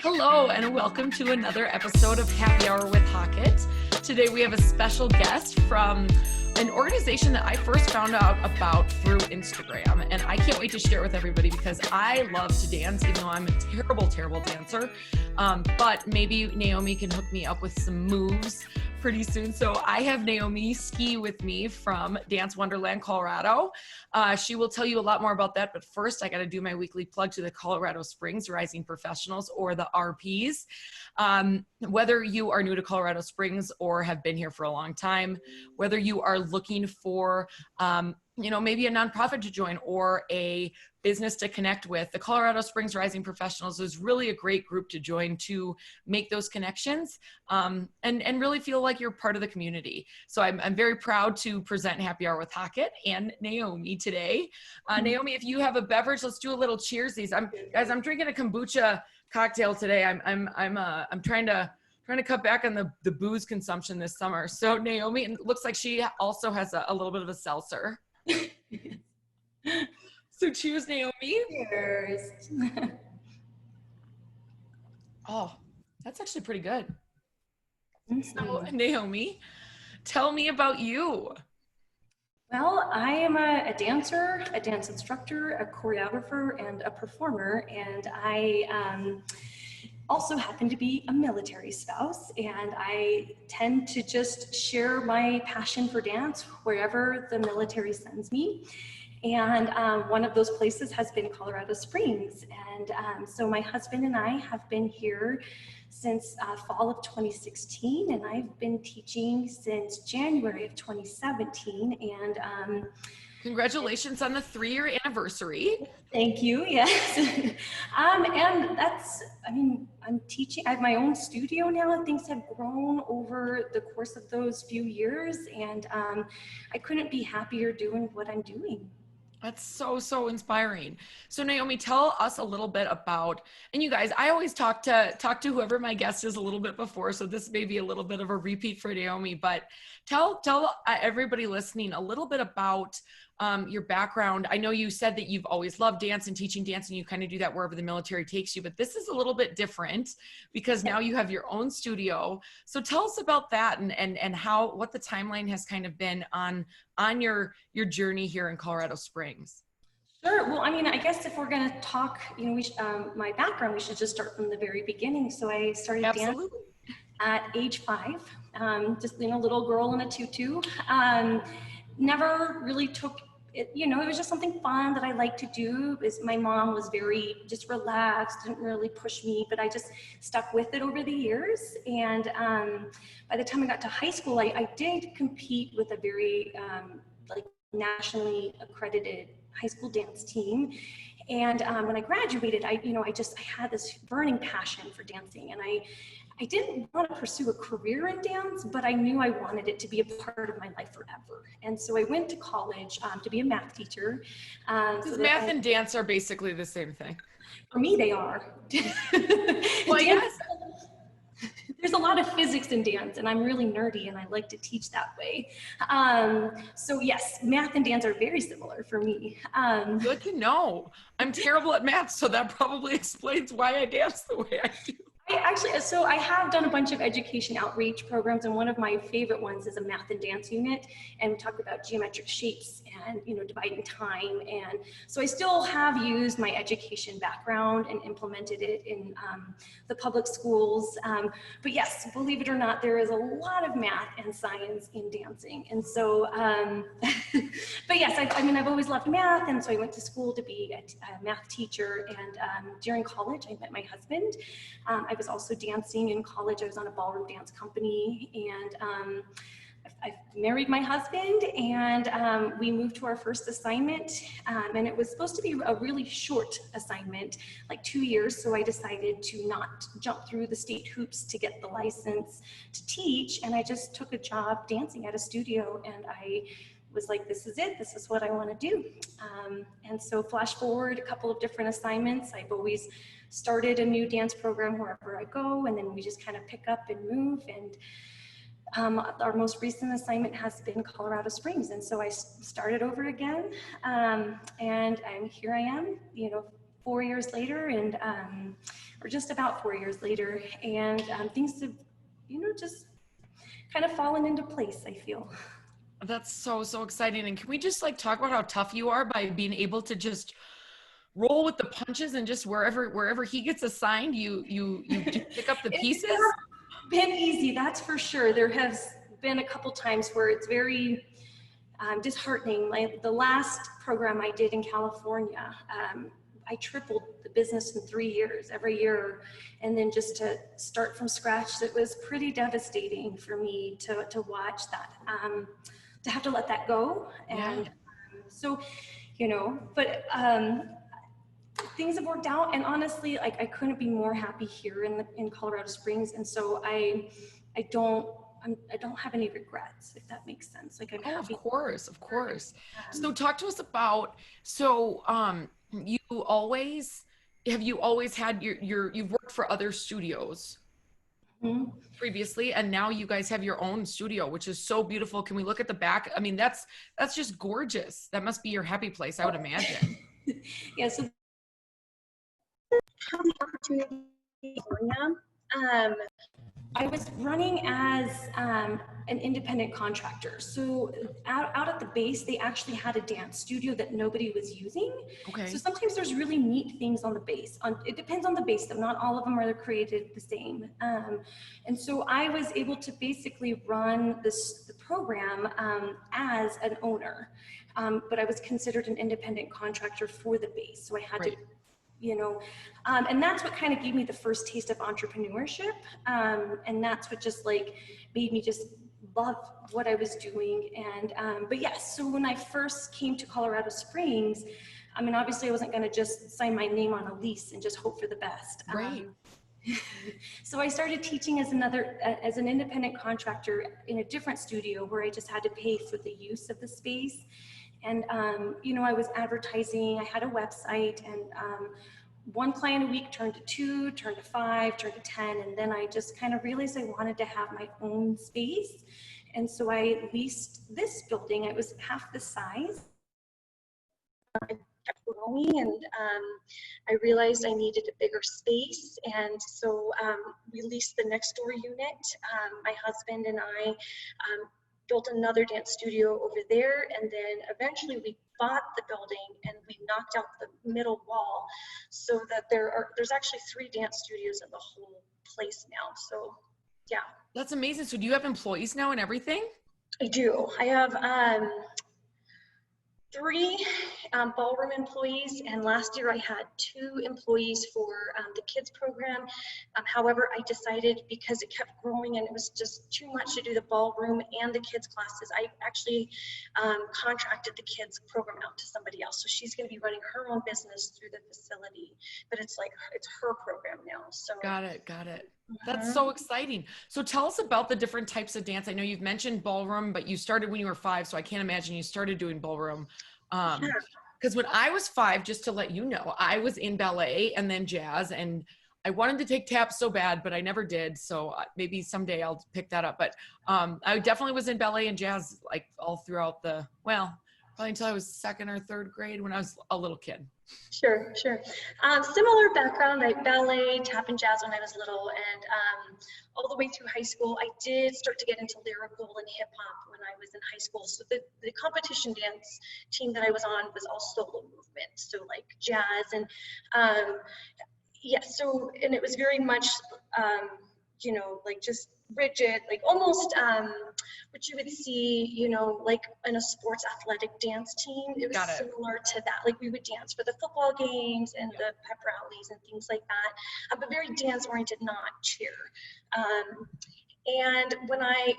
Hello and welcome to another episode of Happy Hour with Hockett. Today we have a special guest from an organization that I first found out about through Instagram, and I can't wait to share it with everybody because I love to dance, even though I'm a terrible dancer. But maybe Naomi can hook me up with some moves pretty soon. So I have Naomi Skee with me from Dance Wonderland, Colorado. She will tell you a lot more about that, but first I got to do my weekly plug to the Colorado Springs Rising Professionals, or the RPs. Whether you are new to Colorado Springs or have been here for a long time, whether you are looking for maybe a nonprofit to join or a business to connect with, the Colorado Springs Rising Professionals is really a great group to join to make those connections and really feel like you're part of the community. So I'm very proud to present Happy Hour with Hockett and Naomi today. Naomi, if you have a beverage, let's do a little cheersies. I'm drinking a kombucha cocktail today. I'm trying to cut back on the booze consumption this summer. So Naomi, it looks like she also has a little bit of a seltzer. So cheers, Naomi. Cheers. Oh, that's actually pretty good. So Naomi, tell me about you. Well, I am a dancer, a dance instructor, a choreographer, and a performer, and I also happen to be a military spouse, and I tend to just share my passion for dance wherever the military sends me. And one of those places has been Colorado Springs. And so my husband and I have been here since fall of 2016, and I've been teaching since January of 2017. And congratulations on the 3-year anniversary. Thank you. Yes. And that's, I'm teaching, I have my own studio now, and things have grown over the course of those few years. And I couldn't be happier doing what I'm doing. That's so inspiring. So Naomi, tell us a little bit about, and you guys, I always talk to whoever my guest is a little bit before, so this may be a little bit of a repeat for Naomi, but tell everybody listening a little bit about your background. I know you said that you've always loved dance and teaching dance, and you kind of do that wherever the military takes you, but this is a little bit different because now you have your own studio. So tell us about that and what the timeline has kind of been on your journey here in Colorado Springs. Sure. Well, I guess if we're going to talk, my background, we should just start from the very beginning. So I started dancing at age 5, just little girl in a tutu. Never really took it, it was just something fun that I liked to do. My mom was very just relaxed, didn't really push me, but I just stuck with it over the years. And by the time I got to high school, I did compete with a very nationally accredited high school dance team. And when I graduated, I had this burning passion for dancing, and I didn't want to pursue a career in dance, but I knew I wanted it to be a part of my life forever. And so I went to college to be a math teacher. Math and dance are basically the same thing. For me, they are. Well, yes. There's a lot of physics in dance, and I'm really nerdy, and I like to teach that way. So yes, math and dance are very similar for me. Good to know. I'm terrible at math, so that probably explains why I dance the way I do. I have done a bunch of education outreach programs, and one of my favorite ones is a math and dance unit, and we talk about geometric shapes and dividing time. And so I still have used my education background and implemented it in the public schools. But yes, believe it or not, there is a lot of math and science in dancing. And so, but yes, I've always loved math, and so I went to school to be a math teacher. And during college, I met my husband. I was also dancing in college. I was on a ballroom dance company, and I married my husband, and we moved to our first assignment, and it was supposed to be a really short assignment, like 2 years, so I decided to not jump through the state hoops to get the license to teach, and I just took a job dancing at a studio, and I was like, this is it, this is what I want to do. And so flash forward a couple of different assignments. I've always started a new dance program wherever I go, and then we just kind of pick up and move. And our most recent assignment has been Colorado Springs, and so I started over again, and here I am, 4 years later, and or just about 4 years later, and things have, just kind of fallen into place, I feel. That's so, so exciting. And can we just like talk about how tough you are by being able to just roll with the punches and just wherever he gets assigned, you just pick up the pieces? It's not been easy, that's for sure. There has been a couple times where it's very disheartening. Like the last program I did in California, I tripled the business in 3 years, every year. And then just to start from scratch, it was pretty devastating for me to watch that, to have to let that go. And so, but things have worked out. And honestly, like I couldn't be more happy here in Colorado Springs. And so I don't have any regrets, if that makes sense. Like I'm happy. Of course. So talk to us about, have you always had you've worked for other studios previously, and now you guys have your own studio, which is so beautiful. Can we look at the back? I mean, that's just gorgeous. That must be your happy place, I would imagine. Yeah, so the opportunity I was running as an independent contractor. So out at the base, they actually had a dance studio that nobody was using. Okay. So sometimes there's really neat things on the base. It depends on the base, though. Not all of them are created the same. And so I was able to basically run the program as an owner, but I was considered an independent contractor for the base. So I had to, and that's what kind of gave me the first taste of entrepreneurship. And that's what just like made me just love what I was doing. And, but yes, so when I first came to Colorado Springs, I mean, obviously I wasn't going to just sign my name on a lease and just hope for the best. Right. So I started teaching as an independent contractor in a different studio where I just had to pay for the use of the space. And, I was advertising, I had a website, and one client a week turned to 2, turned to 5, turned to 10. And then I just kind of realized I wanted to have my own space. And so I leased this building. It was half the size. I kept growing, and I realized I needed a bigger space. And so we leased the next door unit. My husband and I built another dance studio over there, and then eventually we bought the building and we knocked out the middle wall so that there's actually 3 dance studios in the whole place now. So yeah, that's amazing. So do you have employees now and everything? I do. I have 3 ballroom employees, and last year I had 2 employees for the kids program. However, I decided, because it kept growing and it was just too much to do the ballroom and the kids classes, I actually contracted the kids program out to somebody else. So she's going to be running her own business through the facility, but it's her program now. So got it. That's so exciting. So tell us about the different types of dance. I know you've mentioned ballroom, but you started when you were 5, so I can't imagine you started doing ballroom. Because when I was 5, just to let you know, I was in ballet and then jazz, and I wanted to take tap so bad, but I never did. So maybe someday I'll pick that up. But I definitely was in ballet and jazz like all throughout probably until I was 2nd or 3rd grade, when I was a little kid. Sure. Similar background, like ballet, tap, and jazz when I was little, and all the way through high school, I did start to get into lyrical and hip hop when I was in high school. So the competition dance team that I was on was all solo movement, so like jazz and So, and it was very much like just rigid, like almost what you would see, like in a sports athletic dance team. It was similar to that. Like we would dance for the football games and the pep rallies and things like that, but very dance oriented, not cheer. And when I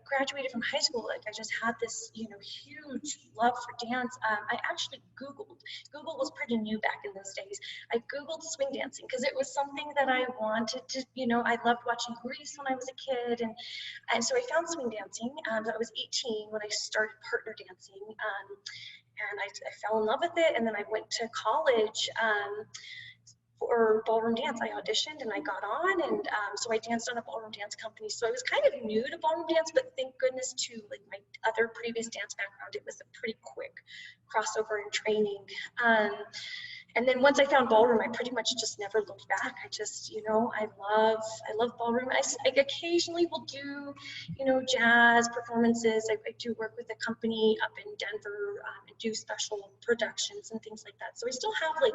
graduated from high school, like I just had this, huge love for dance. I actually Google was pretty new back in those days. I Googled swing dancing because it was something that I wanted to, I loved watching Grease when I was a kid. And so I found swing dancing. I was 18 when I started partner dancing. And I fell in love with it. And then I went to college for ballroom dance. I auditioned and I got on, and so I danced on a ballroom dance company. So I was kind of new to ballroom dance, but thank goodness to like my other previous dance background, it was a pretty quick crossover in training. And then once I found ballroom, I pretty much just never looked back. I just, I love ballroom. I occasionally will do, jazz performances. I do work with a company up in Denver and do special productions and things like that. So I still have like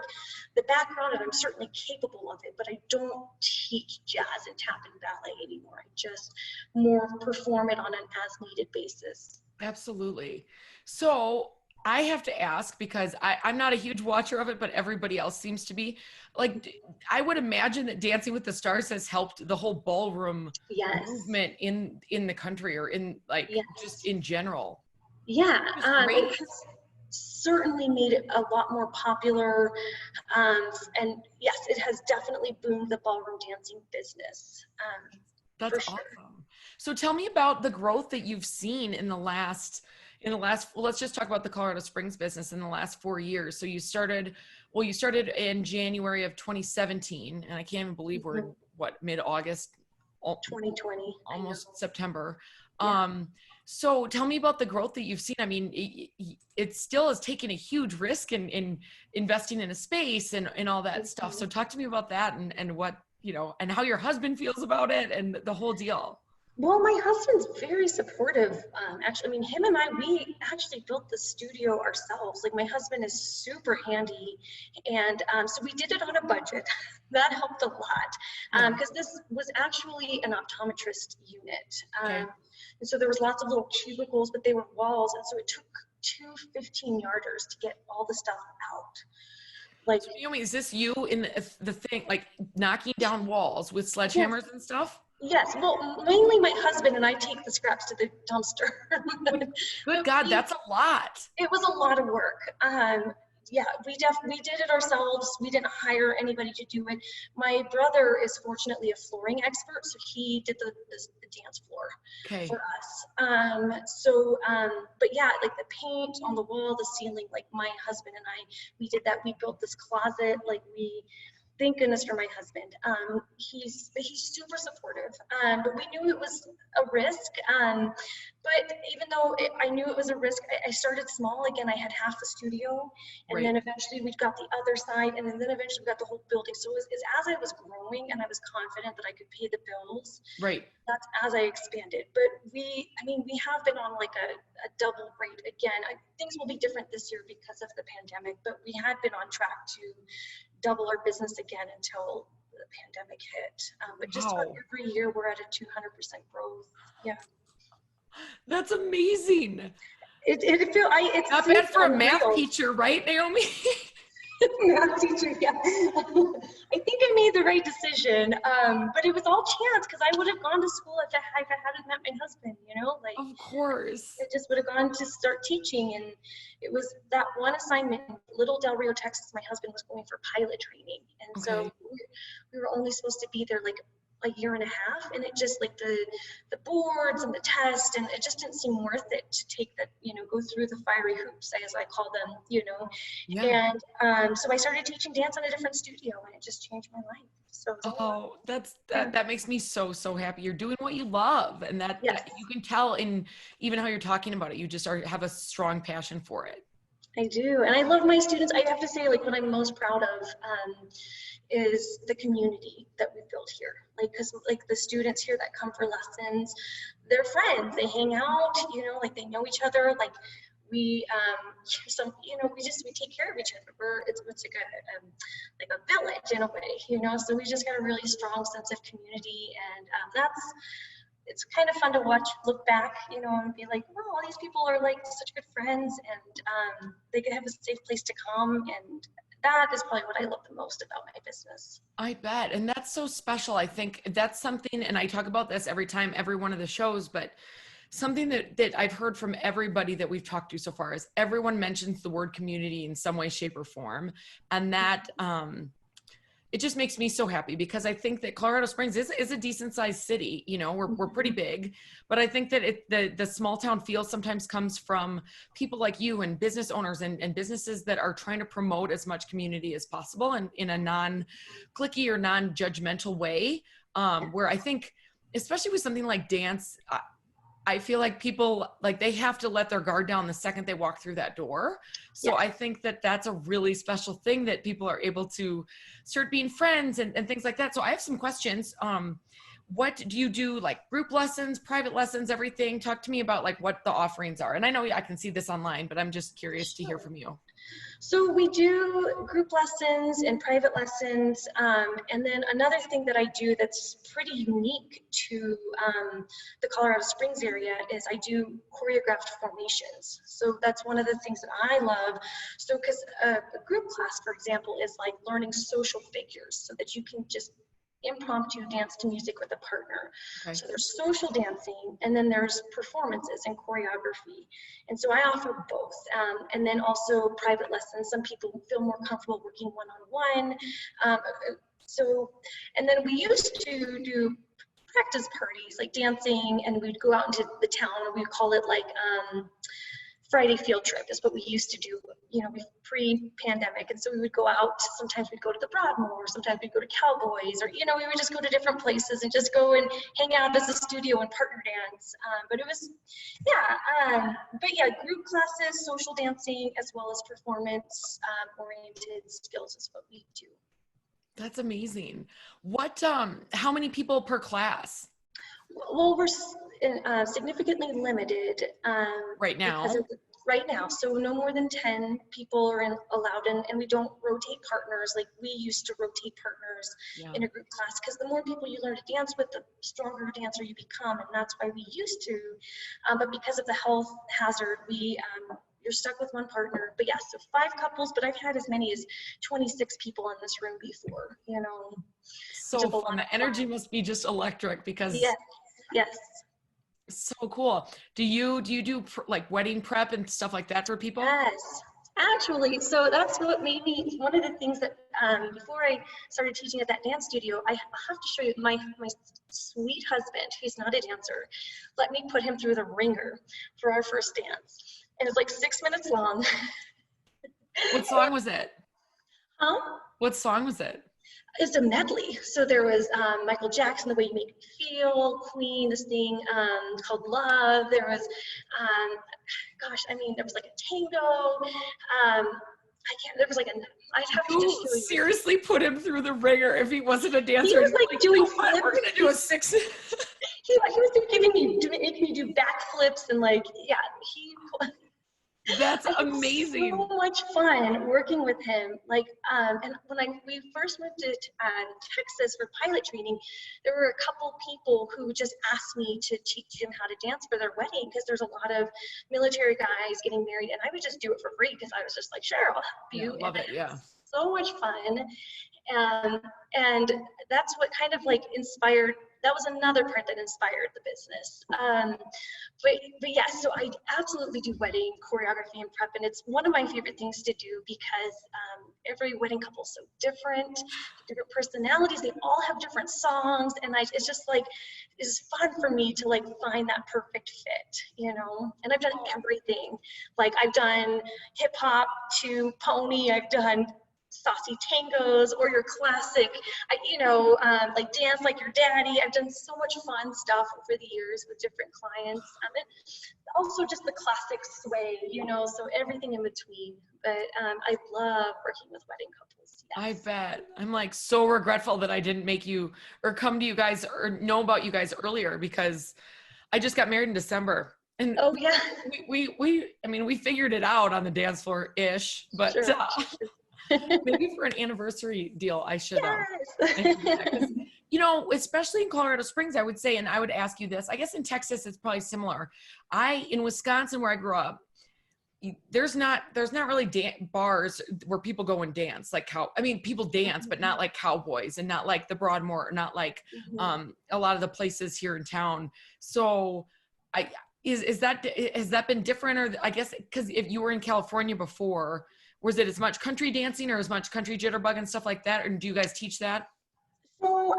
the background, and I'm certainly capable of it, but I don't teach jazz and tap and ballet anymore. I just more perform it on an as needed basis. Absolutely. So I have to ask, because I'm not a huge watcher of it, but everybody else seems to be. Like, I would imagine that Dancing with the Stars has helped the whole ballroom movement in the country, or in just in general. Yeah, it has certainly made it a lot more popular. And yes, it has definitely boomed the ballroom dancing business. That's awesome. So tell me about the growth that you've seen in the last, well, let's just talk about the Colorado Springs business in the last 4 years. So you started in January of 2017, and I can't even believe we're in mid-August, 2020, almost September. Yeah. So tell me about the growth that you've seen. I mean, it still has taken a huge risk in investing in a space and all that stuff. So talk to me about that, and what, and how your husband feels about it, and the whole deal. Well, my husband's very supportive. Actually, I mean, him and we actually built the studio ourselves. Like, my husband is super handy. And so we did it on a budget. That helped a lot, because this was actually an optometrist unit. And so there was lots of little cubicles, but they were walls. And so it took 2 15-yarders to get all the stuff out. Like, so, Naomi, is this you in the thing, like knocking down walls with sledgehammers and stuff? Yes, well, mainly my husband, and I take the scraps to the dumpster. Good God, that's a lot. It was a lot of work. Yeah, we did it ourselves. We didn't hire anybody to do it. My brother is fortunately a flooring expert, so he did the dance floor for us. But yeah, like the paint on the wall, the ceiling, like my husband and I, we did that. We built this closet, thank goodness for my husband. He's super supportive, but we knew it was a risk. But even though I knew it was a risk, I started small. Again, I had half the studio, and then eventually we got the other side, and then eventually we got the whole building. So it was as I was growing and I was confident that I could pay the bills. That's as I expanded. But we have been on like a double rate again. Things will be different this year because of the pandemic, but we had been on track to double our business again until the pandemic hit. But just about every year we're at a 200% growth. Yeah. That's amazing. It's not bad for a math teacher, right, Naomi? Math teacher, yeah. I think I made the right decision, but it was all chance, because I would have gone to school if I hadn't met my husband, Of course. I just would have gone to start teaching, and it was that one assignment, Little Del Rio, Texas. My husband was going for pilot training, and so we were only supposed to be there like a year and a half, and it just like the boards and the test, and it just didn't seem worth it to take that, go through the fiery hoops, as I call them, and so I started teaching dance in a different studio, and it just changed my life. So that makes me so happy. You're doing what you love, and that you can tell in even how you're talking about it. You just have a strong passion for it. I do, and I love my students. I have to say, like, what I'm most proud of is the community that we built here. Because the students here that come for lessons, they're friends. They hang out, they know each other. We take care of each other. It's like a village in a way, So we just got a really strong sense of community, and it's kind of fun to look back, and be like, oh, all these people are like such good friends, and they can have a safe place to come, and that is probably what I love the most about my business. I bet. And that's so special. I think that's something, and I talk about this every one of the shows, but something that I've heard from everybody that we've talked to so far is everyone mentions the word community in some way, shape, or form. And that, it just makes me so happy, because I think that Colorado Springs is a decent sized city. We're pretty big, but I think that the small town feel sometimes comes from people like you and business owners and businesses that are trying to promote as much community as possible, and in a non-clicky or non-judgmental way, where I think, especially with something like dance, I feel like people, like, they have to let their guard down the second they walk through that door. So Yes. I think that that's a really special thing, that people are able to start being friends and things like that. So I have some questions. What do you do, like group lessons, private lessons, everything? Talk to me about like what the offerings are. And I know I can see this online, but I'm just curious to hear from you. So we do group lessons and private lessons. And then another thing that I do that's pretty unique to the Colorado Springs area is I do choreographed formations. So that's one of the things that I love. So because a group class, for example, is like learning social figures so that you can just impromptu dance to music with a partner. Okay. So there's social dancing, and then there's performances and choreography. And so I offer both. And then also private lessons. Some people feel more comfortable working one-on-one. And then we used to do practice parties, like dancing, and we'd go out into the town, and we'd call it like Friday field trip is what we used to do, pre-pandemic. And so we would go out, sometimes we'd go to the Broadmoor, sometimes we'd go to Cowboys, or, we would just go to different places and just go and hang out as a studio and partner dance. But it was, group classes, social dancing, as well as performance oriented skills is what we do. That's amazing. What, how many people per class? Well, we're significantly limited right now. Right now, so no more than 10 people are allowed, and we don't rotate partners like we used to rotate partners in a group class, because the more people you learn to dance with, the stronger a dancer you become, and that's why we used to. But because of the health hazard, you're stuck with one partner. But so 5 couples, but I've had as many as 26 people in this room before, So fun. The energy must be just electric, because yes. So cool. Do you do like wedding prep and stuff like that for people? Yes, actually. So that's what made me, one of the things that before I started teaching at that dance studio, I have to show you my sweet husband. He's not a dancer. Let me put him through the ringer for our first dance. And it's like 6 minutes long. What song was it? What song was it? It's a medley. So there was Michael Jackson, The Way You Make Me Feel, Queen, this thing called Love. There was, there was like a tango. I'd have to just show you. Seriously put him through the ringer if he wasn't a dancer. He was like doing flips. We're going to do a 6. he was making me do backflips and That's amazing. So much fun working with him. And when we first moved to Texas for pilot training, there were a couple people who just asked me to teach them how to dance for their wedding, because there's a lot of military guys getting married, and I would just do it for free because I was just like, sure, I'll help you. Love it. Yeah. So much fun. And that's what kind of inspired. That was another part that inspired the business. But yes, so I absolutely do wedding choreography and prep, and it's one of my favorite things to do, because every wedding couple is so different personalities. They all have different songs, and it's just it's fun for me to find that perfect fit, And I've done everything. I've done hip hop to pony. I've done saucy tangos, or your classic, dance like your daddy. I've done so much fun stuff over the years with different clients. And also just the classic sway, so everything in between. But I love working with wedding couples. Yes. I bet. I'm so regretful that I didn't make you or come to you guys or know about you guys earlier, because I just got married in December. And we figured it out on the dance floor ish, but sure. Maybe for an anniversary deal, I should. Yes. Especially in Colorado Springs, I would say, and I would ask you this. I guess in Texas, it's probably similar. In Wisconsin, where I grew up, there's not really bars where people go and dance people dance, but not like Cowboys, and not like the Broadmoor, not like a lot of the places here in town. So, has that been different, or I guess because if you were in California before, was it as much country dancing or as much country jitterbug and stuff like that? Or do you guys teach that? So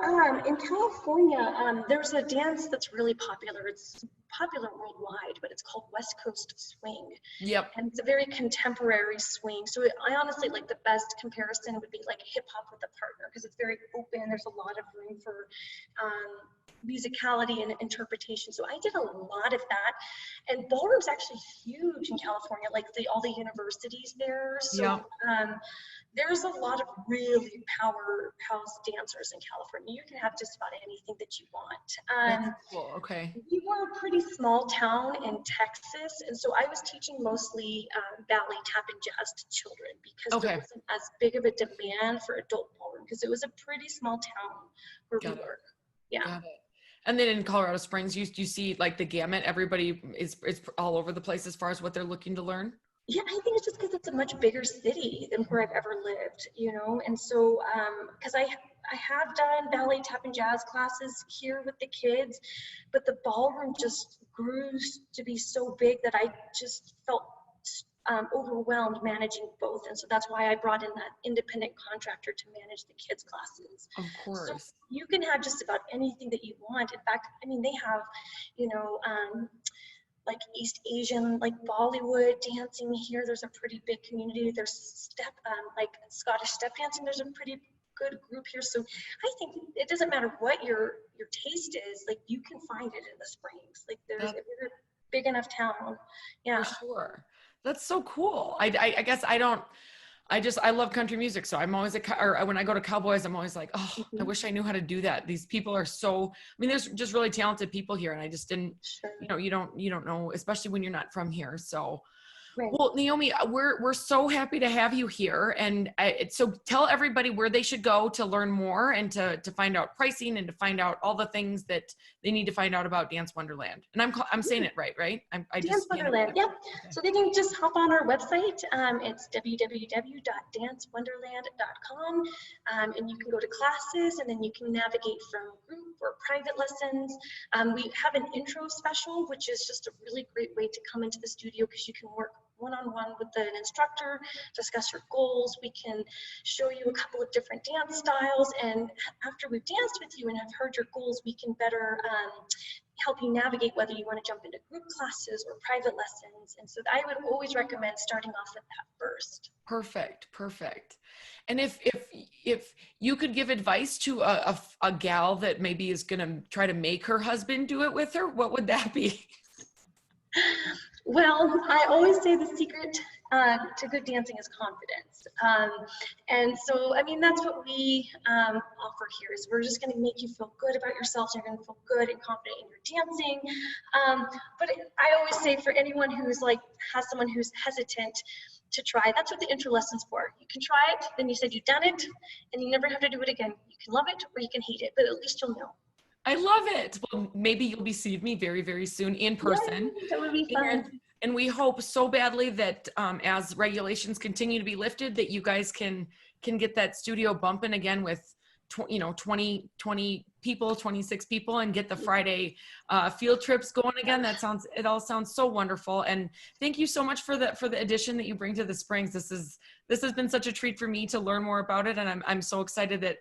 in California, there's a dance that's really popular. It's popular worldwide, but it's called West Coast Swing. Yep. And it's a very contemporary swing. So I honestly the best comparison would be hip hop with a partner, because it's very open. There's a lot of room for musicality and interpretation. So I did a lot of that. And ballroom's actually huge in California, like all the universities there. So there's a lot of really powerhouse dancers in California. You can have just about anything that you want. That's cool. Okay. We were a pretty small town in Texas, and so I was teaching mostly ballet, tap, and jazz to children because there wasn't as big of a demand for adult ballroom because it was a pretty small town where we were. Yeah. Got it. And then in Colorado Springs, you see like the gamut. Everybody is all over the place as far as what they're looking to learn. Yeah, I think it's just because it's a much bigger city than where I've ever lived, you know, and so because I have done ballet, tap, and jazz classes here with the kids, but the ballroom just grew to be so big that I just felt overwhelmed managing both, and so that's why I brought in that independent contractor to manage the kids' classes. Of course. So you can have just about anything that you want. In fact, I mean, they have, you know, like East Asian, like Bollywood dancing here. There's a pretty big community. There's like Scottish step dancing. There's a pretty good group here. So I think it doesn't matter what your taste is, like you can find it in the Springs. Like there's a big enough town. Yeah. For sure. That's so cool. I guess I love country music. So I'm always when I go to Cowboys, I'm always like, oh, I wish I knew how to do that. These people are so, I mean, there's just really talented people here. And I just didn't, you know, you don't know, especially when you're not from here. So, well, Naomi, we're so happy to have you here. And so tell everybody where they should go to learn more and to find out pricing and to find out all the things that they need to find out about Dance Wonderland. And I'm saying it right? Dance Wonderland, yep. So they can just hop on our website. It's www.dancewonderland.com. And you can go to classes and then you can navigate from group or private lessons. We have an intro special, which is just a really great way to come into the studio because you can work one-on-one with an instructor, discuss your goals. We can show you a couple of different dance styles, and after we've danced with you and have heard your goals, we can better help you navigate whether you want to jump into group classes or private lessons. And so I would always recommend starting off with that first. Perfect. And if you could give advice to a gal that maybe is going to try to make her husband do it with her, what would that be? Well, I always say the secret to good dancing is confidence. And so, I mean, that's what we offer here is we're just going to make you feel good about yourself. You're going to feel good and confident in your dancing. But I always say for anyone who's has someone who's hesitant to try, that's what the intro lesson's for. You can try it, then you said you've done it, and you never have to do it again. You can love it or you can hate it, but at least you'll know. I love it. Well, maybe you'll be seeing me very, very soon in person. Yay, that would be fun. And we hope so badly that as regulations continue to be lifted, that you guys can get that studio bumping again with 20 people, 26 people, and get the Friday field trips going again. It all sounds so wonderful. And thank you so much for the addition that you bring to the Springs. This has been such a treat for me to learn more about it, and I'm so excited that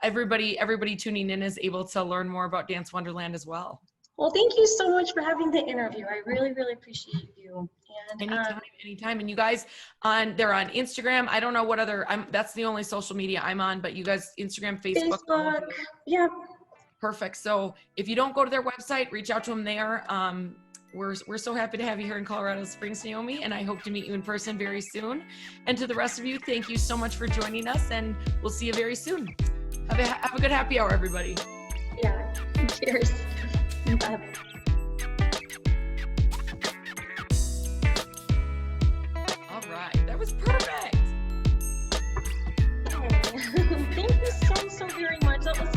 everybody tuning in is able to learn more about Dance Wonderland as well. Well, thank you so much for having the interview. I really, really appreciate you. And anytime. And you guys they're on Instagram. I don't know what other, that's the only social media I'm on, but you guys, Instagram, Facebook. Yeah. Perfect. So if you don't go to their website, reach out to them there. We're so happy to have you here in Colorado Springs, Naomi, and I hope to meet you in person very soon. And to the rest of you, thank you so much for joining us, and we'll see you very soon. Have a good happy hour, everybody. Yeah. Cheers. Bye. All right. That was perfect. Thank you so very much. That was